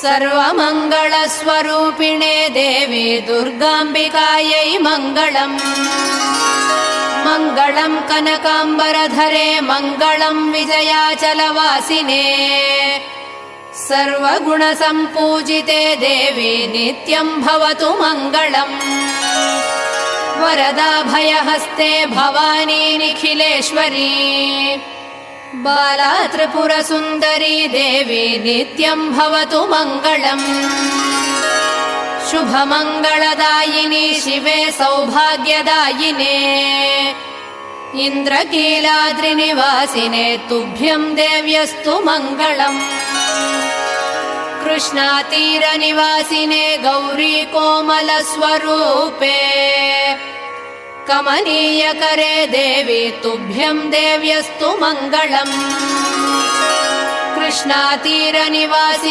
सर्वमङ्गलस्वरूपिणे देवी दुर्गाम्बिकायै मङ्गलम्। मङ्गलम् कनकाम्बरधरे मङ्गलम् विजयाचलवासिने। सर्वगुणसम्पूजिते देवी नित्यम् भवतु मङ्गलम्। वरदाभयहस्ते भवानी निखिलेश्वरी। बाला त्रिपुरसुन्दरी देवी नित्यम् भवतु मङ्गलम्। शुभमङ्गलदायिनी शिवे सौभाग्यदायिने। इन्द्रकीलाद्रिनिवासिने तुभ्यम् देव्यस्तु मङ्गलम्। कृष्णातीरनिवासिने गौरी कोमलस्वरूपे। कमनीयकरे देवी तुभ्यम् देव्यस्तु मङ्गलम्। कृष्णातीरनिवासिने